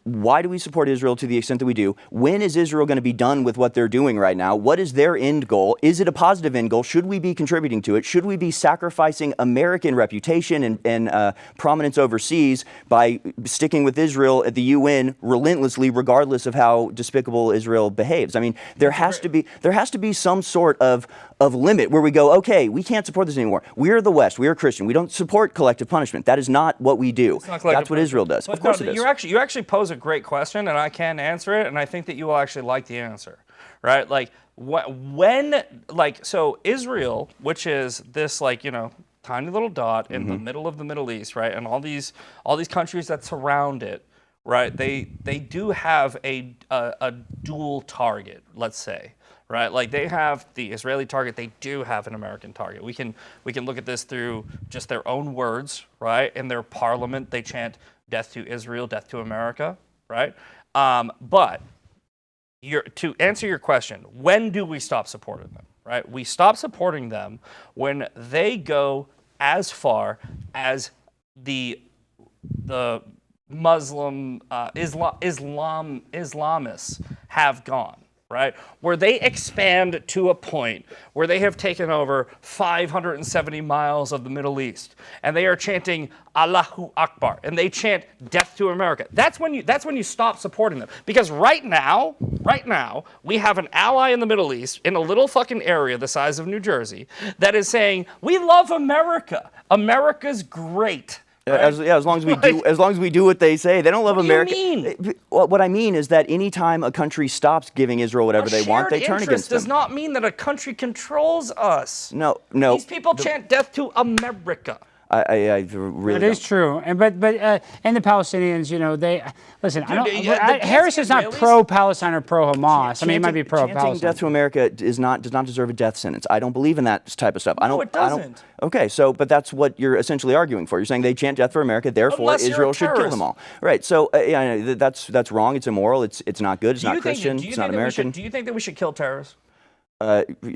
why do we support Israel to the extent that we do? When is Israel going to be done with what they're doing right now? What is their end goal? Is it a positive end goal? Should we be contributing to it? Should we be sacrificing American reputation and prominence overseas by sticking with Israel at the UN relentlessly, regardless of how despicable Israel behaves? I mean, there has to be some sort of limit where we go, okay, we can't support this anymore. We're the West. We are Christian. We don't support collective punishment. That is not what we do. That's what Israel does. Of course it is. You actually pose a great question, and I can answer it, and I think that you will actually like the answer, right? Like, so Israel, which is this, like, you know, tiny little dot in the middle of the Middle East, right, and all these countries that surround it, right? They do have a dual target, let's say. Right, like they have the Israeli target, they do have an American target. We can look at this through just their own words, right? In their parliament, they chant "Death to Israel, death to America," right? But to answer your question, when do we stop supporting them? Right, we stop supporting them when they go as far as the Muslim Islamists have gone. Right, where they expand to a point where they have taken over 570 miles of the Middle East, and they are chanting Allahu Akbar, and they chant "Death to America." That's when you stop supporting them, because right now, we have an ally in the Middle East in a little fucking area the size of New Jersey that is saying, "We love America. America's great." Right? As long as we do what they say. They don't love America. What do you mean? What I mean is that anytime a country stops giving Israel whatever they want, they turn against them. Does not mean that a country controls us. No. These people chant "Death to America." I really. It is true, and the Palestinians, you know, they listen. Harris is not pro-Palestine or pro-Hamas. I mean, he might be pro-Palestine. Chanting "Death to America" does not deserve a death sentence. I don't believe in that type of stuff. No, it doesn't. Okay, but that's what you're essentially arguing for. You're saying they chant "Death for America," therefore Israel should kill them all. Right. So that's wrong. It's immoral. It's not good. It's not Christian. It's not American. Do you think that we should kill terrorists?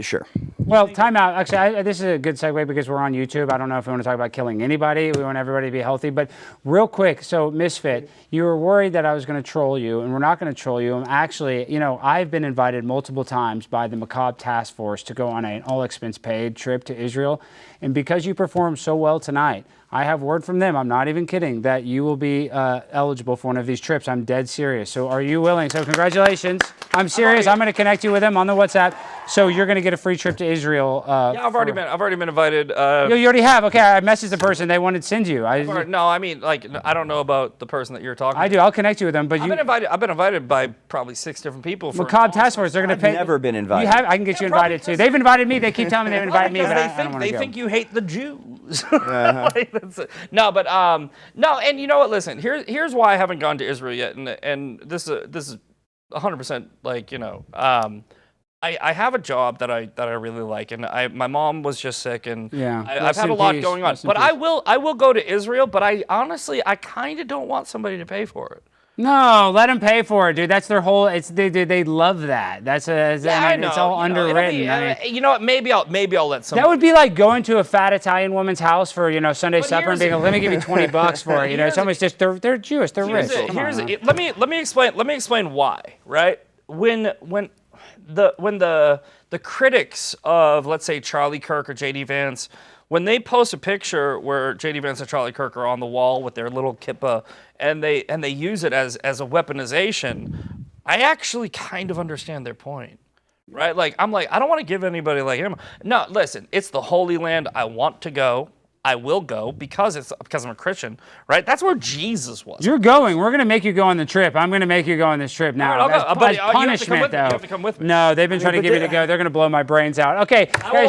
Sure. Well, time out. Actually, this is a good segue because we're on YouTube. I don't know if we want to talk about killing anybody. We want everybody to be healthy. But real quick, so Misfit, you were worried that I was going to troll you, and we're not going to troll you. And actually, you know, I've been invited multiple times by the Macabre Task Force to go on an all-expense-paid trip to Israel. And because you performed so well tonight, I have word from them, I'm not even kidding, that you will be eligible for one of these trips. I'm dead serious. So are you willing? So congratulations. I'm serious. I'm going to connect you with them on the WhatsApp. So you're going to get a free trip to Israel. Yeah, I've already been invited. You already have? Okay, I messaged the person. They wanted to send you. No, I mean, like, I don't know about the person that you're talking to. I do. I'll connect you with them. But I've been invited by probably 6 different people. Macabre Task Force, they're going to pay. I've never been invited. You have? I can get you invited too. They've invited me. They keep telling me they've invited me, but I don't want to go. They think you hate the Jews. No, but no, and you know what? Listen, here's why I haven't gone to Israel yet, and this is 100% like, you know, I have a job that I really like, and my mom was just sick, and I've had a lot going on. But I will go to Israel, but I kind of don't want somebody to pay for it. No, let them pay for it, dude. That's their whole. They love that. I mean, it's all underwritten. You know what? Maybe I'll let somebody. That would be like going to a fat Italian woman's house for Sunday supper and being like, "Let me give you $20 for it." You know, it's almost just they're Jewish, they're rich. Let me explain why. Right? When the critics of, let's say, Charlie Kirk or J.D. Vance, when they post a picture where J.D. Vance and Charlie Kirk are on the wall with their little kippah, and they use it as a weaponization, I actually kind of understand their point, right? Like, I'm like, I don't want to give anybody like him. No, listen, it's the Holy Land. I want to go. I will go because I'm a Christian, right? That's where Jesus was. You're going. We're going to make you go on the trip. I'm going to make you go on this trip now. All right, That's punishment, though. You have to come with me. No, they've been trying to get me to go. They're going to blow my brains out. Okay. I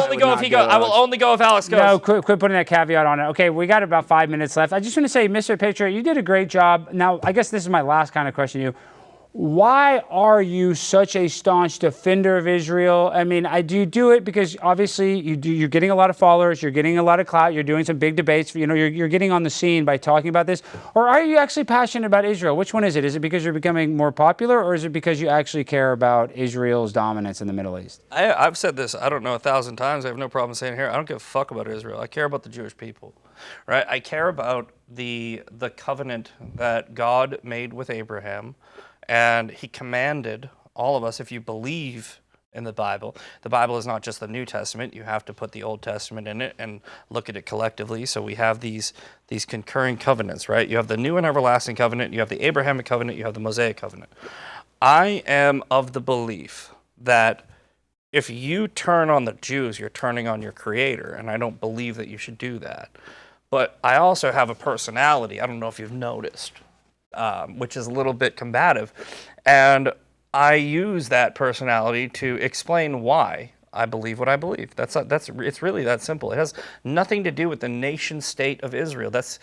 will only go if Alex goes. No, quit putting that caveat on it. Okay, we got about 5 minutes left. I just want to say, Misfit Patriot, you did a great job. Now, I guess this is my last kind of question to you. Why are you such a staunch defender of Israel? I mean, do you do it because obviously you're getting a lot of followers, you're getting a lot of clout, you're doing some big debates, you're getting on the scene by talking about this, or are you actually passionate about Israel? Which one is it? Is it because you're becoming more popular, or is it because you actually care about Israel's dominance in the Middle East? I've said this, I don't know, 1,000 times. I have no problem saying it here. I don't give a fuck about Israel. I care about the Jewish people, right? I care about the covenant that God made with Abraham, and he commanded all of us, if you believe in the Bible is not just the New Testament. You have to put the Old Testament in it and look at it collectively. So we have these concurring covenants, right? You have the new and everlasting covenant, you have the Abrahamic covenant, you have the Mosaic covenant. I am of the belief that if you turn on the Jews, you're turning on your Creator, and I don't believe that you should do that. But I also have a personality, I don't know if you've noticed, which is a little bit combative, and I use that personality to explain why I believe what I believe. It's really that simple. It has nothing to do with the nation state of Israel. It's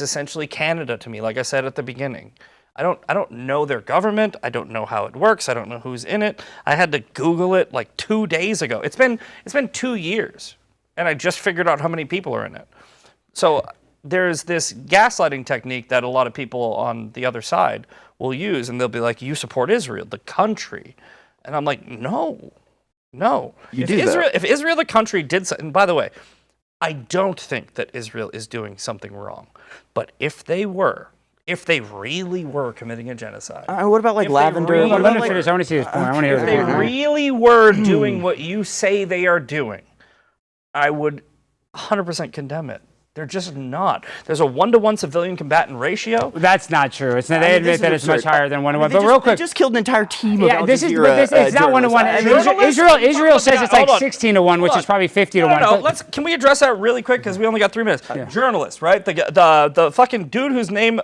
essentially Canada to me, like I said at the beginning. I don't know their government. I don't know how it works. I don't know who's in it. I had to Google it like 2 days ago. It's been 2 years, and I just figured out how many people are in it. So there's this gaslighting technique that a lot of people on the other side will use, and they'll be like, you support Israel, the country. And I'm like, no. If Israel, the country, did something, and by the way, I don't think that Israel is doing something wrong. But if they really were committing a genocide. What about like Lavender? I want to see his point. I want to hear if they really were doing what you say they are doing, I would 100% condemn it. They're just not. There's a 1-to-1 civilian combatant ratio. That's not true. They admit that it's much higher than 1-to-1. But real quick, they just killed an entire team of Al it's Jazeera not 1-to-1. Israel says it's like 16-to-1, which is probably 50-to-1. No. Can we address that really quick because we only got 3 minutes? Journalist, right? The fucking dude whose name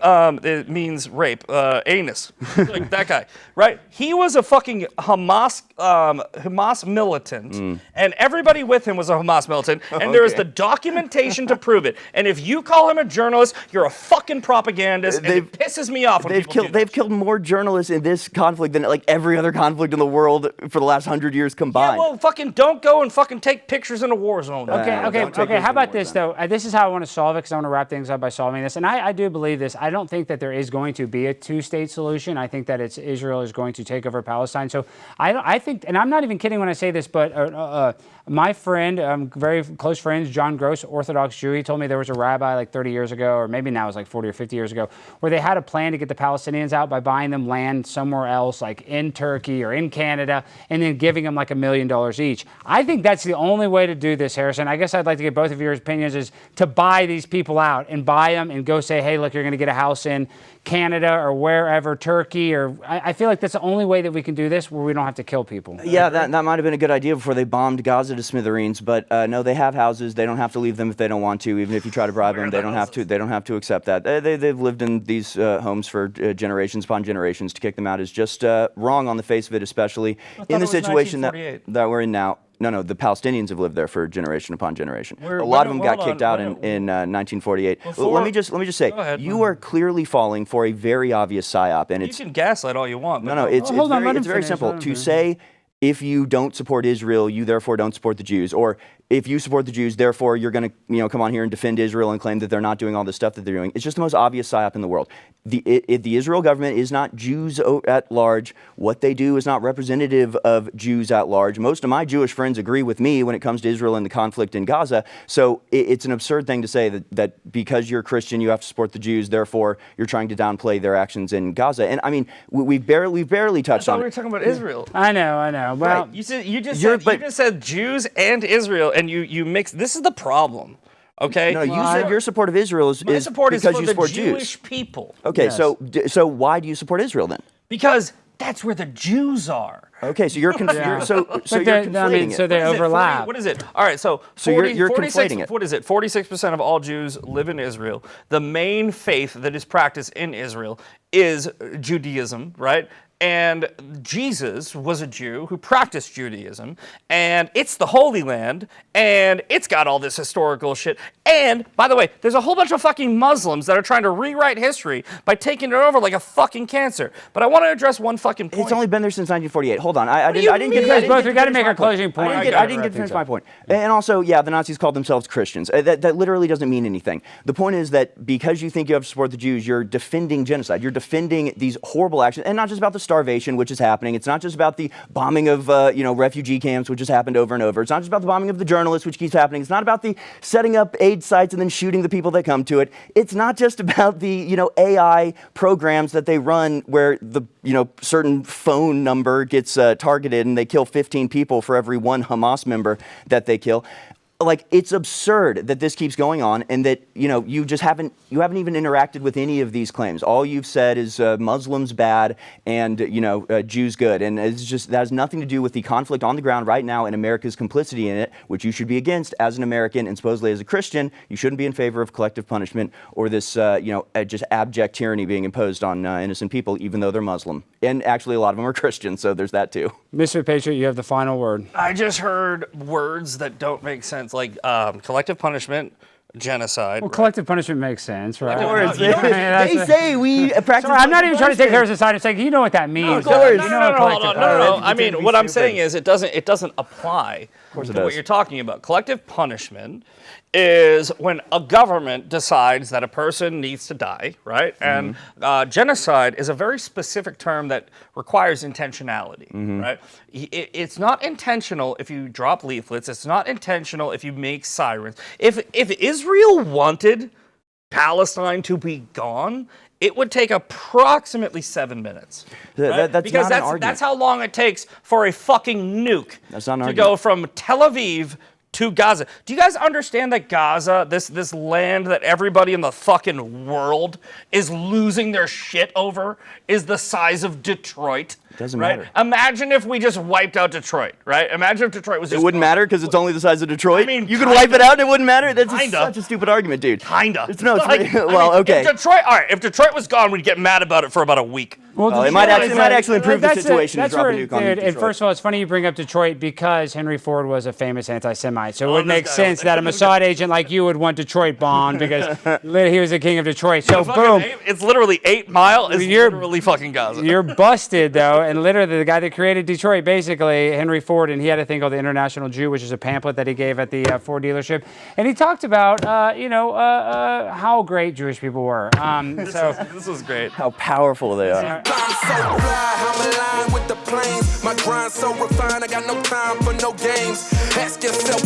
means rape, anus, like that guy, right? He was a fucking Hamas militant, and everybody with him was a Hamas militant, and there is the documentation to prove it. And if you call him a journalist, you're a fucking propagandist, and it pisses me off when they've killed more journalists in this conflict than like every other conflict in the world for the last 100 years combined. Yeah, well, fucking don't go and fucking take pictures in a war zone. Okay. How about this though? This is how I want to solve it because I want to wrap things up by solving this. And I do believe this. I don't think that there is going to be a 2-state solution. I think that Israel is going to take over Palestine. So I think, and I'm not even kidding when I say this, but my friend, very close friends, John Gross, Orthodox Jew, he told me there was a rabbi like 30 years ago, or maybe now it was like 40 or 50 years ago, where they had a plan to get the Palestinians out by buying them land somewhere else, like in Turkey or in Canada, and then giving them like $1 million each. I think that's the only way to do this, Harrison. I guess I'd like to get both of your opinions, is to buy these people out and buy them and go say, hey, look, you're going to get a house in Canada or wherever, Turkey, or I feel like that's the only way that we can do this where we don't have to kill people. Yeah, that might have been a good idea before they bombed Gaza to smithereens, but no, they have houses. They don't have to leave them if they don't want to. Even if you try to bribe them, they don't have to. They don't have to accept that. They've lived in these homes for generations upon generations. To kick them out is just wrong on the face of it, especially in the situation that we're in now. No, the Palestinians have lived there for generation upon generation. A lot of them got kicked out in 1948. Let me just say, you are clearly falling for a very obvious psyop, and you can gaslight all you want. But it's very simple to say. If you don't support Israel, you therefore don't support the Jews. Or if you support the Jews, therefore you're going to come on here and defend Israel and claim that they're not doing all the stuff that they're doing. It's just the most obvious psyop in the world. The Israel government is not Jews at large. What they do is not representative of Jews at large. Most of my Jewish friends agree with me when it comes to Israel and the conflict in Gaza. So it's an absurd thing to say that because you're Christian, you have to support the Jews, therefore you're trying to downplay their actions in Gaza. And I mean, we've barely touched on it. We were talking about Israel. I know. Well, right. You just said Jews and Israel, and you mix. This is the problem. Okay. No, you said your support of Israel is because you support Jewish people. Okay, yes. So why do you support Israel then? Because that's where the Jews are. Okay, so you're conflating it. So they overlap. What is it? All right, so you're conflating it. What is it? 46% of all Jews live in Israel. The main faith that is practiced in Israel is Judaism, right? And Jesus was a Jew who practiced Judaism, and it's the Holy Land, and it's got all this historical shit. And, by the way, there's a whole bunch of fucking Muslims that are trying to rewrite history by taking it over like a fucking cancer. But I want to address one fucking point. It's only been there since 1948. hold on. I do you didn't mean? get. You I guys didn't both, get to we got to finish make my our point. closing point. I didn't get to finish my point. And also, yeah, the Nazis called themselves Christians. That literally doesn't mean anything. The point is that because you think you have to support the Jews, you're defending genocide. You're defending these horrible actions, and not just about the starvation, which is happening. It's not just about the bombing of refugee camps, which has happened over and over. It's not just about the bombing of the journalists, which keeps happening. It's not about the setting up aid sites and then shooting the people that come to it. It's not just about the AI programs that they run where the certain phone number gets targeted and they kill 15 people for every one Hamas member that they kill. Like, it's absurd that this keeps going on, and that you haven't even interacted with any of these claims. All you've said is Muslims bad and Jews good, and that has nothing to do with the conflict on the ground right now and America's complicity in it, which you should be against as an American, and supposedly as a Christian, you shouldn't be in favor of collective punishment or this just abject tyranny being imposed on innocent people, even though they're Muslim, and actually a lot of them are Christian. So there's that too. Misfit Patriot, you have the final word. I just heard words that don't make sense, like collective punishment, genocide. Well, right? collective punishment makes sense, right? Of course. That's They say we practice. Sorry, I'm not even trying to take Harris's side. It's like, you know what that means. of course. You know what collective punishment. I mean, what I'm saying is it doesn't apply to it what does. you're talking about. Collective punishment is when a government decides that a person needs to die, right? And genocide is a very specific term that requires intentionality, right? It's not intentional if you drop leaflets. It's not intentional if you make sirens. If Israel wanted Palestine to be gone, it would take approximately 7 minutes. Right? That's because not an argument. that's how long it takes for a fucking nuke That's not an to argument. go from Tel Aviv to Gaza. Do you guys understand that Gaza, this land that everybody in the fucking world is losing their shit over, is the size of Detroit? Doesn't right? matter. Imagine if we just wiped out Detroit, right? Imagine if Detroit was just It wouldn't matter because it's only the size of Detroit. I mean, you could wipe it out and it wouldn't matter. That's Kinda. such a stupid argument, dude. Kinda. No, it's Like, well, okay. If Detroit was gone, we'd get mad about it for about a week. Well, it might actually improve the situation to That's drop a where, nuke on dude, Detroit. and first of all, it's funny you bring up Detroit because Henry Ford was a famous anti-Semite. So it would this make guy sense over that a Mossad agent like you would want Detroit bombed because he was the king of Detroit. So boom. It's literally 8 Mile. It's You're- literally fucking Gaza. You're busted, though, and literally the guy that created Detroit, basically, Henry Ford, and he had a thing called the International Jew, which is a pamphlet that he gave at the Ford dealership, and he talked about, how great Jewish people were. This was great. How powerful they are. I'm so fly, I'm aligned with the planes. My grind so refined, I got no time for no games. Ask yourself.